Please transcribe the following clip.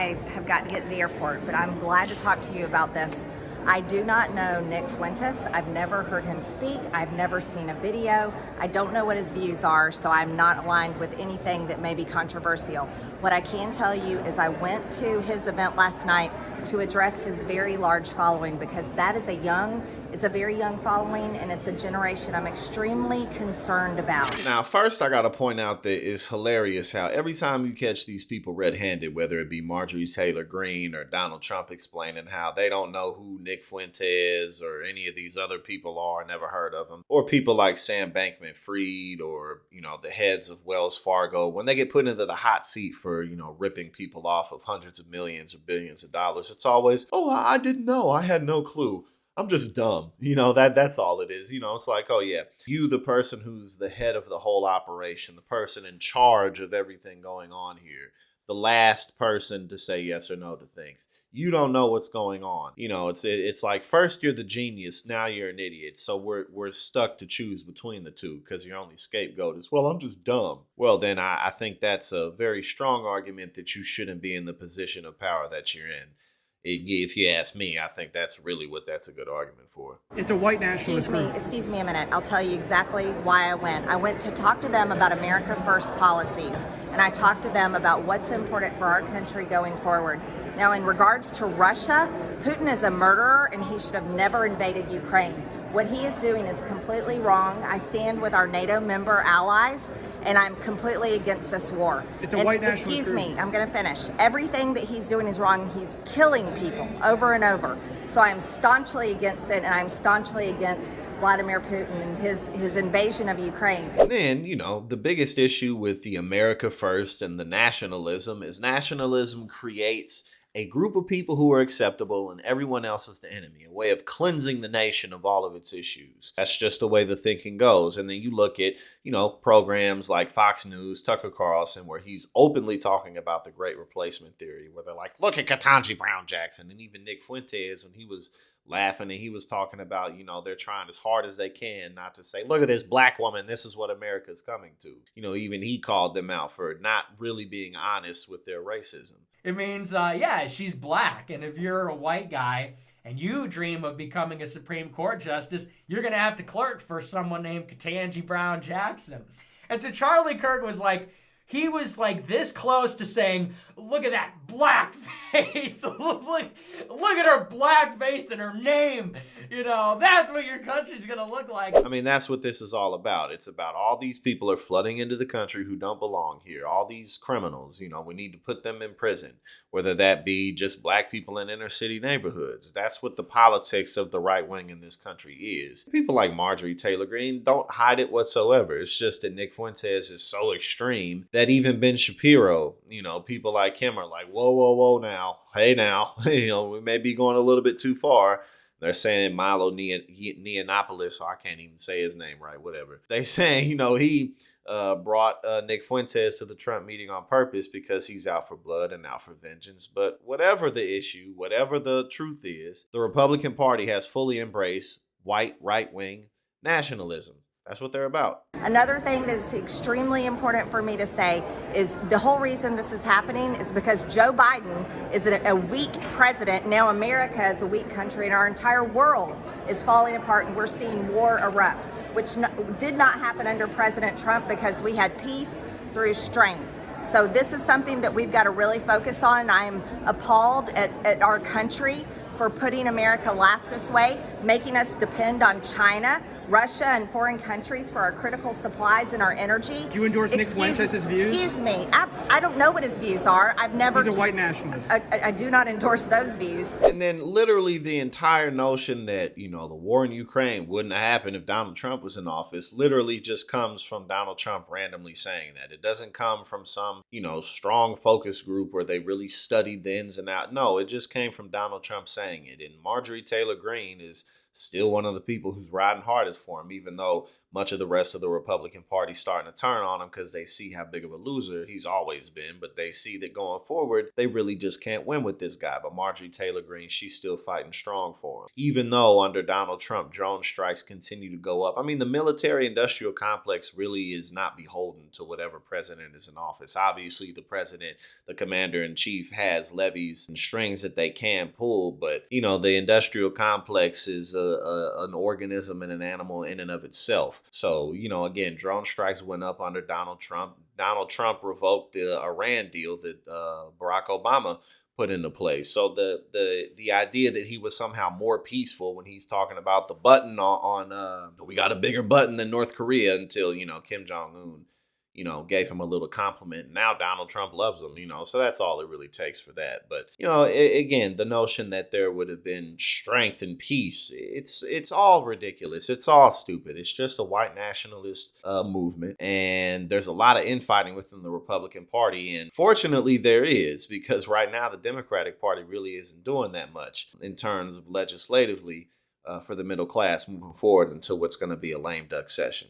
I have got to get to the airport, but I'm glad to talk to you about this. I do not know Nick Fuentes. I've never heard him speak. I've never seen a video. I don't know what his views are, so I'm not aligned with anything that may be controversial. What I can tell you is I went to his event last night to address his very large following, because that is it's a very young following, and it's a generation I'm extremely concerned about. Now, first, I got to point out that it's hilarious how every time you catch these people red-handed, whether it be Marjorie Taylor Greene or Donald Trump explaining how they don't know who Nick Fuentes or any of these other people are, never heard of them, or people like Sam Bankman-Fried or, the heads of Wells Fargo, when they get put into the hot seat for, ripping people off of hundreds of millions or billions of dollars, it's always, oh, I didn't know. I had no clue. I'm just dumb. That's all it is. It's like, oh yeah, you, the person who's the head of the whole operation, the person in charge of everything going on here, the last person to say yes or no to things. You don't know what's going on. It's like, first you're the genius, now you're an idiot. So we're stuck to choose between the two because your only scapegoat is, well, I'm just dumb. Well, then I think that's a very strong argument that you shouldn't be in the position of power that you're in. If you ask me, I think that's really what that's a good argument for. It's a white nationalist group. Excuse me a minute. I'll tell you exactly why I went. I went to talk to them about America First policies, and I talked to them about what's important for our country going forward. Now, in regards to Russia, Putin is a murderer, and he should have never invaded Ukraine. What he is doing is completely wrong. I stand with our NATO member allies, and I'm completely against this war. It's a white nationalist Excuse group. me, I'm going to finish. Everything that he's doing is wrong. He's killing people over and over. So I'm staunchly against it, and I'm staunchly against Vladimir Putin and his invasion of Ukraine. And then, the biggest issue with the America First and the nationalism is nationalism creates a group of people who are acceptable and everyone else is the enemy, a way of cleansing the nation of all of its issues. That's just the way the thinking goes. And then you look at, programs like Fox News, Tucker Carlson, where he's openly talking about the great replacement theory, where they're like, look at Ketanji Brown Jackson. And even Nick Fuentes, when he was laughing and he was talking about, they're trying as hard as they can not to say, look at this black woman, this is what America's coming to. Even he called them out for not really being honest with their racism. It means, she's black. And if you're a white guy and you dream of becoming a Supreme Court justice, you're going to have to clerk for someone named Ketanji Brown Jackson. And so Charlie Kirk was like, he was like this close to saying, look at that black face. look at her black face and her name. That's what your country's going to look like. I mean, that's what this is all about. It's about all these people are flooding into the country who don't belong here. All these criminals, we need to put them in prison, whether that be just black people in inner city neighborhoods. That's what the politics of the right wing in this country is. People like Marjorie Taylor Greene don't hide it whatsoever. It's just that Nick Fuentes is so extreme that even Ben Shapiro, people like him are like, whoa now. Hey now, we may be going a little bit too far. They're saying Milo Yiannopoulos, so I can't even say his name right, whatever. They saying, he brought Nick Fuentes to the Trump meeting on purpose because he's out for blood and out for vengeance. But whatever the issue, whatever the truth is, the Republican Party has fully embraced white right-wing nationalism. That's what they're about. Another thing that's extremely important for me to say is the whole reason this is happening is because Joe Biden is a weak president. Now America is a weak country and our entire world is falling apart and we're seeing war erupt, which did not happen under President Trump because we had peace through strength. So this is something that we've got to really focus on. And I'm appalled at our country for putting America last this way, making us depend on China, Russia, and foreign countries for our critical supplies and our energy. Do you endorse Nick Fuentes' views? Excuse me. I don't know what his views are. I've never... He's a white nationalist. I do not endorse those views. And then literally the entire notion that, the war in Ukraine wouldn't have happened if Donald Trump was in office literally just comes from Donald Trump randomly saying that. It doesn't come from some, strong focus group where they really studied the ins and outs. No, it just came from Donald Trump saying it. And Marjorie Taylor Greene is still one of the people who's riding hardest for him, even though much of the rest of the Republican Party starting to turn on him because they see how big of a loser he's always been. But they see that going forward, they really just can't win with this guy. But Marjorie Taylor Greene, she's still fighting strong for him. Even though under Donald Trump, drone strikes continue to go up. I mean, the military-industrial complex really is not beholden to whatever president is in office. Obviously, the president, the commander-in-chief, has levies and strings that they can pull, but, you know, the industrial complex is an organism and an animal in and of itself. So, you know, again, drone strikes went up under Donald Trump. Donald Trump revoked the Iran deal that Barack Obama put into place. So the idea that he was somehow more peaceful when he's talking about the button on we got a bigger button than North Korea until, you know, Kim Jong-un, you know, gave him a little compliment. Now Donald Trump loves him, you know, so that's all it really takes for that. But, you know, again, the notion that there would have been strength and peace, it's all ridiculous. It's all stupid. It's just a white nationalist movement. And there's a lot of infighting within the Republican Party. And fortunately, there is, because right now the Democratic Party really isn't doing that much in terms of legislatively for the middle class moving forward until what's going to be a lame duck session.